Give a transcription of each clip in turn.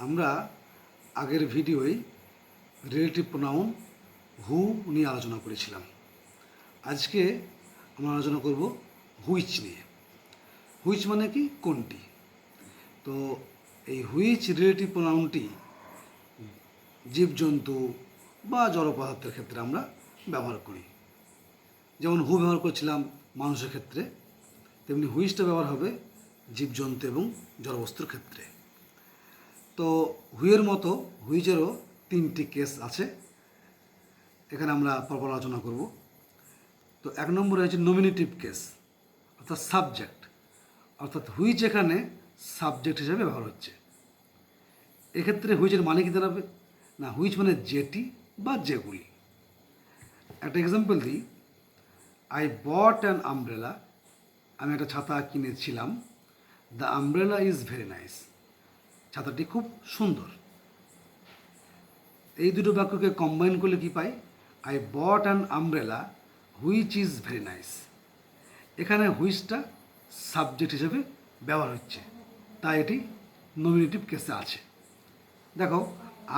আমরা আগের ভিডিওয় relative pronoun who নিয়ে আলোচনা করেছিলাম। আজকে আমরা আলোচনা করব হুইচ নিয়ে। হুইচ মানে কি? কোনটি। তো এই হুইচ রিলেটিভ প্রোনাউনটি জীবজন্তু বা জড় পদার্থের ক্ষেত্রে আমরা ব্যবহার করি। যেমন হু ব্যবহার করছিলাম মানুষের ক্ষেত্রে, তেমনি হুইচটা ব্যবহার হবে জীবজন্তু এবং জড়বস্তুর ক্ষেত্রে। তো হুইয়ের মতো হুইচেরও তিনটি কেস আছে, এখানে আমরা পরপর আলোচনা করব। তো এক নম্বরে হচ্ছে নমিনেটিভ কেস, অর্থাৎ সাবজেক্ট, অর্থাৎ হুইচ এখানে সাবজেক্ট হিসেবে ব্যবহার হচ্ছে। এক্ষেত্রে হুইচের মানে কী দাঁড়াবে? না, হুইচ মানে যেটি বা যেগুলি। একটা এক্সাম্পল দিই, আই বট অ্যান আমব্রেলা, আমি একটা ছাতা কিনেছিলাম। The umbrella is very nice, ছাতাটি খুব সুন্দর। এই দুটো বাক্যকে কম্বাইন করলে কি পাই? I bought an umbrella which is very nice. এখানে হুইচটা সাবজেক্ট হিসেবে ব্যবহার হচ্ছে, তাই এটি নমিনেটিভ কেসে আছে। দেখো,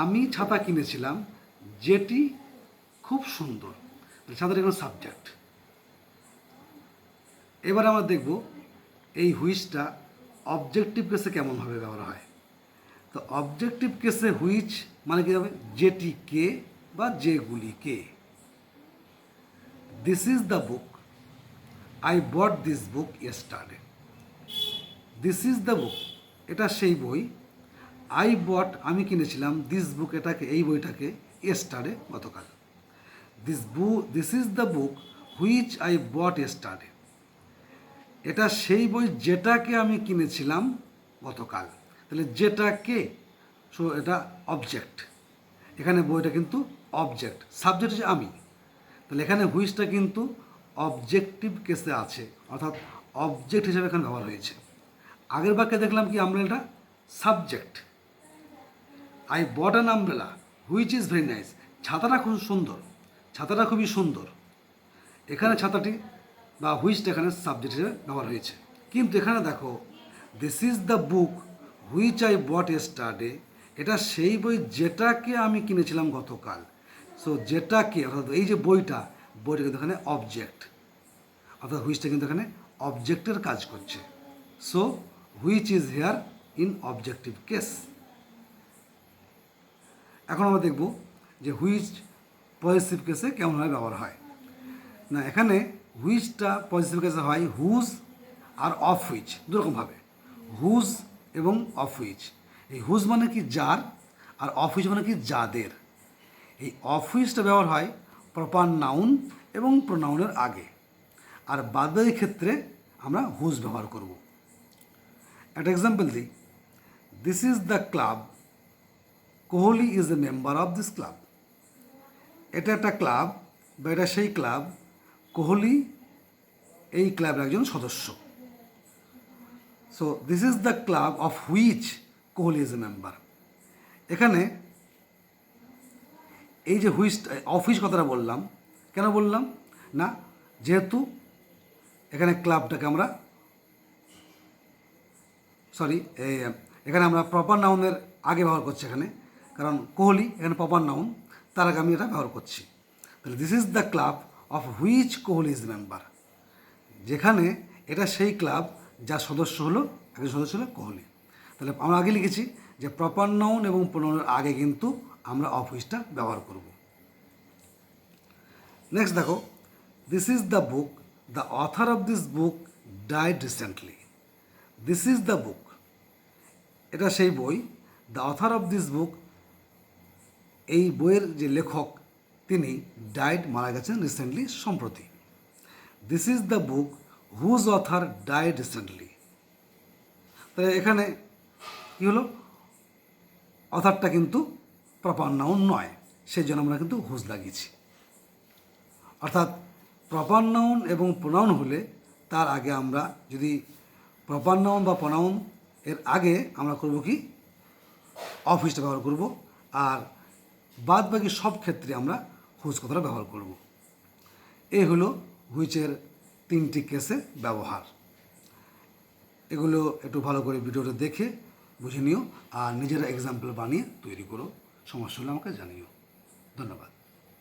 আমি ছাতা কিনেছিলাম যেটি খুব সুন্দর, ছাতাটি কোনো সাবজেক্ট। এবার আমরা দেখব এই হুইচটা অবজেক্টিভ কেসে কেমনভাবে ব্যবহার হয়। তো অবজেক্টিভ কেসে হুইচ মানে কী হবে? যেটি কে বা যেগুলি কে। This is the book, I bought this book yesterday. This is the book, এটা সেই বই। আই বট, আমি কিনেছিলাম, দিস বুক, এটাকে, এই বইটাকে, ইয়েস্টারডে, গতকাল। This is the book which I bought yesterday, এটা সেই বই যেটাকে আমি কিনেছিলাম গতকাল। তাহলে যেটাকে, সো এটা অবজেক্ট। এখানে বইটা কিন্তু অবজেক্ট, সাবজেক্ট হচ্ছে আমি। তাহলে এখানে হুইচটা কিন্তু অবজেক্টিভ কেসে আছে, অর্থাৎ অবজেক্ট হিসেবে এখানে ব্যবহার হয়েছে। আগের বাক্যে দেখলাম কি আমব্রেলাটা সাবজেক্ট। I bought an umbrella which is very nice, ছাতাটা খুব সুন্দর, ছাতাটা খুবই সুন্দর। এখানে ছাতাটি বা হুইচটা এখানে সাবজেক্ট হিসেবে ব্যবহার হয়েছে। কিন্তু এখানে দেখো, this is the book which I bought yesterday, এটা সেই বই যেটাকে আমি কিনেছিলাম গতকাল। সো যেটাকে, অর্থাৎ এই যে বইটা কিন্তু এখানে অবজেক্ট, অর্থাৎ হুইচটা কিন্তু এখানে অবজেক্টের কাজ করছে। So which is here in objective case. এখন আমরা দেখব যে হুইচ পজিটিভ কেসে কেমনভাবে ব্যবহার হয়। না, এখানে হুইচটা পজিটিভ কেসে হয় হুজ আর অফ হুইচ, দুরকমভাবে, হুজ এবং অফ হুইচ। এই হুজ মানে কি? যার, আর অফ হুইচ মানে কি? যাদের। এই অফ হুইচটা ব্যবহার হয় প্রপার নাউন এবং প্রোনাউনের আগে, আর বাদবাকি ক্ষেত্রে আমরা হুজ ব্যবহার করব। একটা এক্সাম্পল দিই, this is the club, Kohli is a member of this club. এটা একটা ক্লাব বা এটা সেই ক্লাব, কোহলি এই ক্লাবের একজন সদস্য। So this is the club of which Kohli is a member. এখানে এই যে হুইচ, অফ হুইচ কথাটা বললাম, কেন বললাম? না, যেহেতু এখানে ক্লাবটাকে আমরা, এখানে আমরা প্রপার নাউনের আগে ব্যবহার করছি এখানে, কারণ কোহলি এখানে প্রপার নাউন, তার আগে আমি এটা ব্যবহার করছি। তাহলে this is the club of which Kohli is member, যেখানে এটা সেই ক্লাব যার সদস্য হলো, একজন সদস্য হলো কোহলি। তাহলে আমরা আগে লিখেছি যে প্রপার নাউন এবং প্রোনাউনের আগে কিন্তু আমরা অফ হুইচটা ব্যবহার করব। নেক্সট দেখো, this is the book, the author of this book died recently. This is the book, এটা সেই বই। The author of this book, এই বইয়ের যে লেখক তিনি ডাইড, মারা গেছেন, রিসেন্টলি, সম্প্রতি। This is the book whose author died recently. তাহলে এখানে কী হলো? অথারটা কিন্তু প্রপার নাউন নয়, সেই জন্য আমরা কিন্তু হুজ লাগিয়েছি। অর্থাৎ প্রপার নাউন এবং প্রোনাউন হলে তার আগে আমরা, যদি প্রপার নাউন বা প্রোনাউন এর আগে আমরা করব কি? অফ হুইচটা ব্যবহার করব, আর বাদ বাকি সব ক্ষেত্রে আমরা হুজ কথাটা ব্যবহার করব। এই হলো হুইচের তিনটি কেসে ব্যবহার। এগুলো একটু ভালো করে ভিডিওটা দেখে বুঝে নিও আর নিজেরা এক্সাম্পল বানিয়ে তৈরি করো। সমস্যা হলে আমাকে জানিও। ধন্যবাদ।